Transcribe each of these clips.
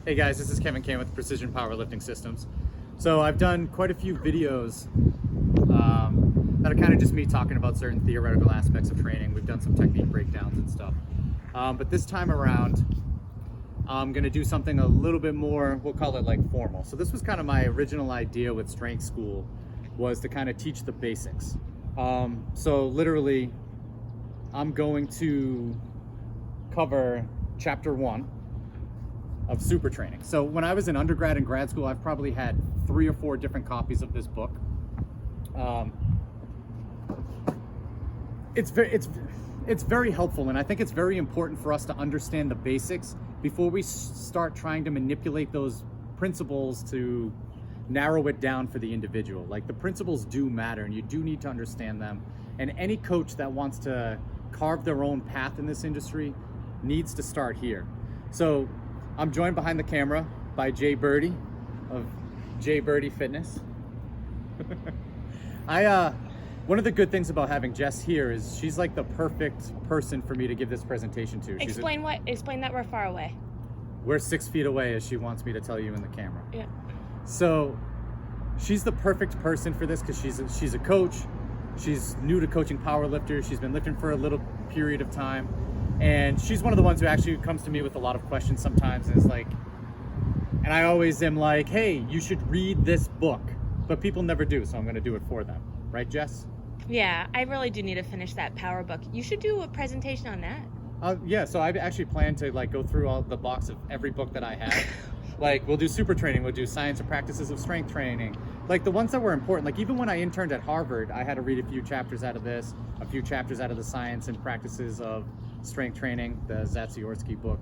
Hey guys, this is Kevin Kane with Precision Powerlifting Systems. So I've done quite a few videos that are kind of just me talking about certain theoretical aspects of training. We've done some technique breakdowns and stuff. But this time around, I'm gonna do something a little bit more, we'll call it like formal. So this was kind of my original idea with strength school, was to kind of teach the basics. So literally, I'm going to cover chapter 1 of super training. So when I was in undergrad and grad school, I've probably had 3 or 4 different copies of this book. It's very helpful, and I think it's very important for us to understand the basics before we start trying to manipulate those principles to narrow it down for the individual. Like, the principles do matter, and you do need to understand them. And any coach that wants to carve their own path in this industry needs to start here. So I'm joined behind the camera by Jay Birdie of Jay Birdie Fitness. One of the good things about having Jess here is she's like the perfect person for me to give this presentation to. Explain that we're far away. We're 6 feet away, as she wants me to tell you in the camera. Yeah. So she's the perfect person for this because she's a coach. She's new to coaching powerlifters. She's been lifting for a little period of time. And she's one of the ones who actually comes to me with a lot of questions sometimes, and it's like, and I always am like, hey, you should read this book, but people never do, so I'm going to do it for them. Right, Jess? Yeah, I really do need to finish that power book. You should do a presentation on that. Yeah, so I actually plan to like go through all the box of every book that I have. Like, we'll do super training, we'll do science and practices of strength training, like the ones that were important. Like, even when I interned at Harvard, I had to read a few chapters out of this, a few chapters out of the science and practices of strength training, the Zatsiorsky book.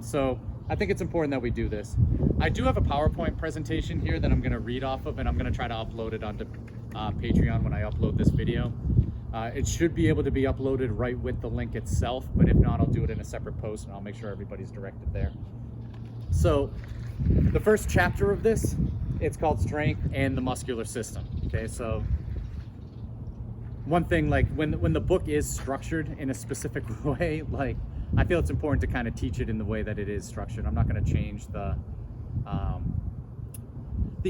So I think it's important that we do this. I do have a PowerPoint presentation here that I'm going to read off of, and I'm going to try to upload it onto Patreon when I upload this video. It should be able to be uploaded right with the link itself, but if not, I'll do it in a separate post and I'll make sure everybody's directed there. So the first chapter of this, it's called Strength and the Muscular System. Okay, so one thing, like when the book is structured in a specific way, like I feel it's important to kind of teach it in the way that it is structured. I'm not going to change the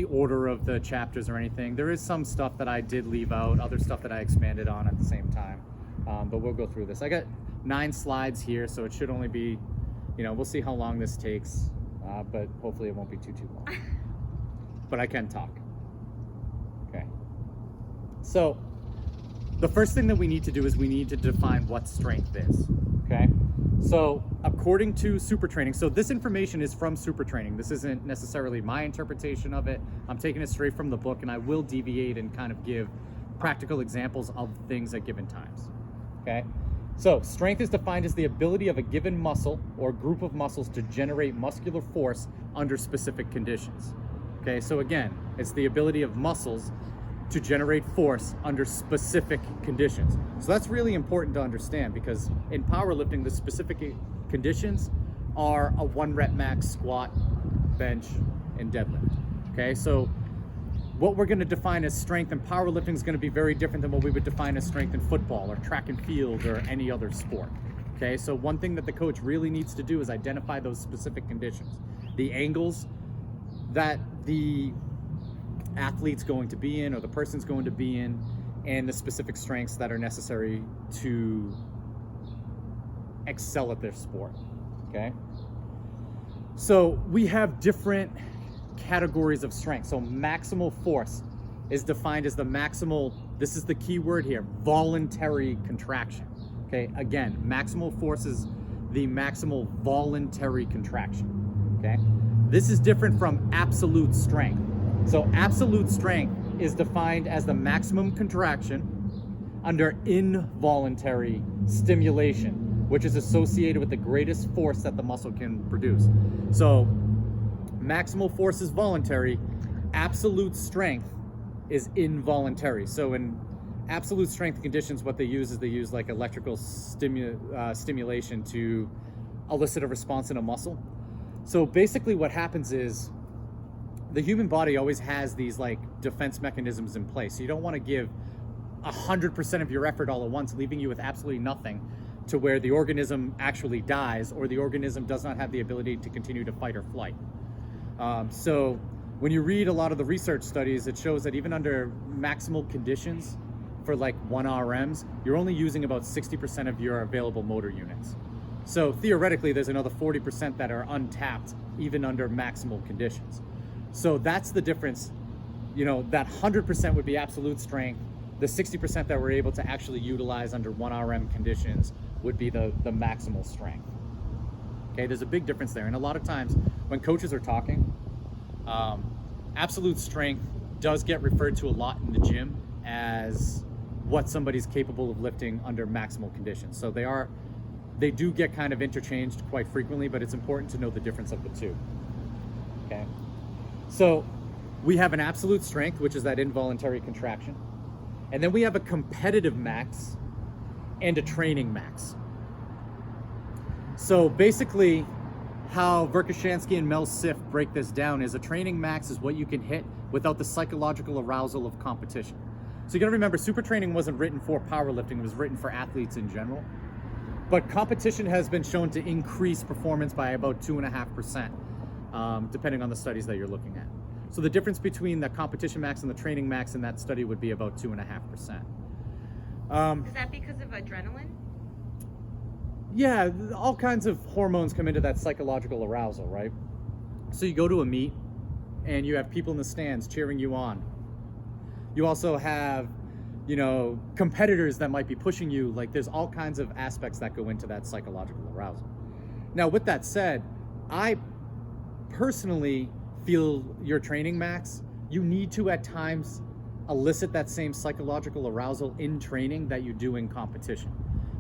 order of the chapters or anything. There is some stuff that I did leave out, other stuff that I expanded on at the same time, but we'll go through this. I got 9 slides here, so it should only be, we'll see how long this takes, but hopefully it won't be too long. But I can talk. Okay. So the first thing that we need to do is we need to define what strength is, okay? So according to super training, so this information is from super training. This isn't necessarily my interpretation of it. I'm taking it straight from the book, and I will deviate and kind of give practical examples of things at given times, okay? So strength is defined as the ability of a given muscle or group of muscles to generate muscular force under specific conditions, okay? So again, it's the ability of muscles to generate force under specific conditions. So that's really important to understand, because in powerlifting, the specific conditions are a 1 rep max squat, bench, and deadlift. Okay, so what we're going to define as strength in powerlifting is going to be very different than what we would define as strength in football or track and field or any other sport. Okay, so one thing that the coach really needs to do is identify those specific conditions, the angles that the athlete's going to be in, or the person's going to be in, and the specific strengths that are necessary to excel at their sport. Okay, so we have different categories of strength. So maximal force is defined as the maximal, this is the key word here, voluntary contraction. Okay, again, maximal force is the maximal voluntary contraction. Okay, this is different from absolute strength. So absolute strength is defined as the maximum contraction under involuntary stimulation, which is associated with the greatest force that the muscle can produce. So maximal force is voluntary, absolute strength is involuntary. So in absolute strength conditions, what they use is they use like electrical stimulation to elicit a response in a muscle. So basically what happens is the human body always has these like defense mechanisms in place. So you don't want to give 100% of your effort all at once, leaving you with absolutely nothing. to where the organism actually dies or the organism does not have the ability to continue to fight or flight. So when you read a lot of the research studies, it shows that even under maximal conditions for like 1 RMs, you're only using about 60% of your available motor units. So theoretically, there's another 40% that are untapped even under maximal conditions. So that's the difference. You know, that 100% would be absolute strength. The 60% that we're able to actually utilize under 1 RM conditions would be the maximal strength. Okay, there's a big difference there. And a lot of times when coaches are talking, absolute strength does get referred to a lot in the gym as what somebody's capable of lifting under maximal conditions. So they do get kind of interchanged quite frequently, but it's important to know the difference of the two. Okay, so we have an absolute strength, which is that involuntary contraction, and then we have a competitive max and a training max. So basically how Verkhoshansky and Mel Siff break this down is a training max is what you can hit without the psychological arousal of competition. So you gotta remember, super training wasn't written for powerlifting, it was written for athletes in general. But competition has been shown to increase performance by about 2.5%, depending on the studies that you're looking at. So the difference between the competition max and the training max in that study would be about 2.5%. Is that because of adrenaline? Yeah, all kinds of hormones come into that psychological arousal, right? So you go to a meet and you have people in the stands cheering you on. You also have, you know, competitors that might be pushing you. Like, there's all kinds of aspects that go into that psychological arousal. Now, with that said, I personally feel your training max, you need to at times elicit that same psychological arousal in training that you do in competition,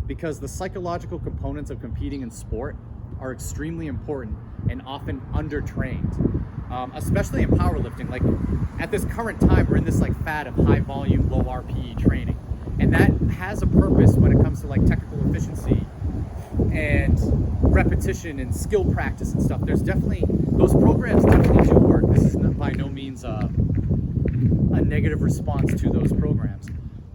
because the psychological components of competing in sport are extremely important and often undertrained, especially in powerlifting. Like, at this current time, we're in this like fad of high volume, low RPE training, and that has a purpose when it comes to like technical efficiency and repetition and skill practice and stuff. There's definitely, those programs definitely do work. This is by no means a negative response to those programs.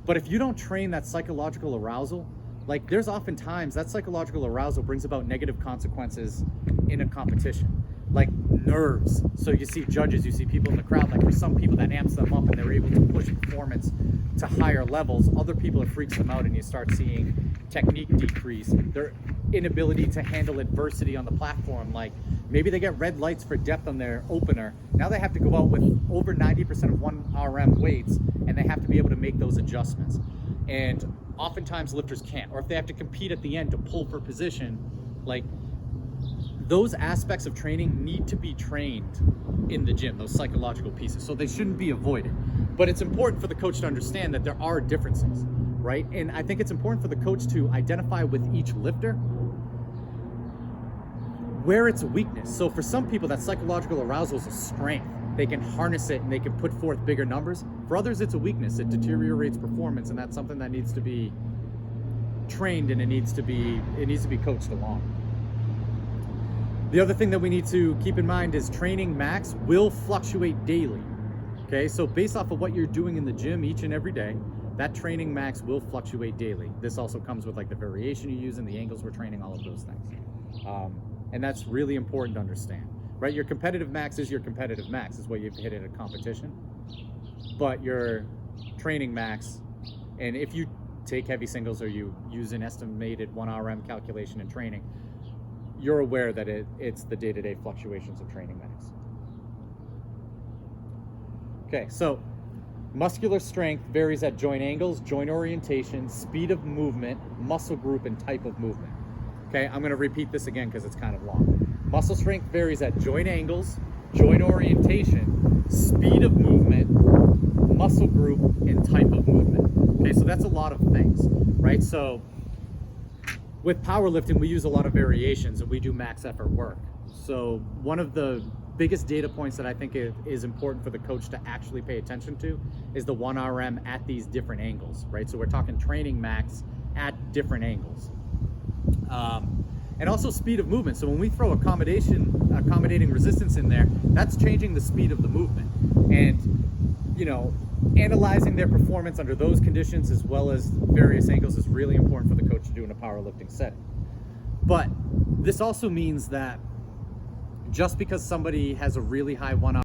But if you don't train that psychological arousal, like, there's oftentimes that psychological arousal brings about negative consequences in a competition, like nerves. So you see judges, you see people in the crowd, like for some people that amps them up and they're able to push performance to higher levels. Other people, it freaks them out and you start seeing technique decrease, their inability to handle adversity on the platform. Like, maybe they get red lights for depth on their opener. Now they have to go out with over 90% of 1 RM weights and they have to be able to make those adjustments. And oftentimes lifters can't, or if they have to compete at the end to pull for position, like, those aspects of training need to be trained in the gym, those psychological pieces. So they shouldn't be avoided. But it's important for the coach to understand that there are differences, right? And I think it's important for the coach to identify with each lifter where it's a weakness. So for some people, that psychological arousal is a strength. They can harness it and they can put forth bigger numbers. For others, it's a weakness. It deteriorates performance, and that's something that needs to be trained and it needs to be coached along. The other thing that we need to keep in mind is training max will fluctuate daily. Okay, so based off of what you're doing in the gym each and every day, that training max will fluctuate daily. This also comes with like the variation you use and the angles we're training, all of those things. And that's really important to understand, right? Your competitive max is your competitive max, is what you've hit at a competition. But your training max, and if you take heavy singles or you use an estimated 1 RM calculation in training, you're aware that it's the day-to-day fluctuations of training max. Okay, so muscular strength varies at joint angles, joint orientation, speed of movement, muscle group, and type of movement. Okay, I'm going to repeat this again because it's kind of long. Muscle strength varies at joint angles, joint orientation, speed of movement, muscle group, and type of movement. Okay, so that's a lot of things, right? So with powerlifting, we use a lot of variations and we do max effort work. So one of the biggest data points that I think is important for the coach to actually pay attention to is the 1 RM at these different angles, right? So we're talking training max at different angles. And also speed of movement. So when we throw accommodating resistance in there, that's changing the speed of the movement. And, you know, analyzing their performance under those conditions as well as various angles is really important for the coach what you do in a powerlifting setting. But this also means that just because somebody has a really high 1 hour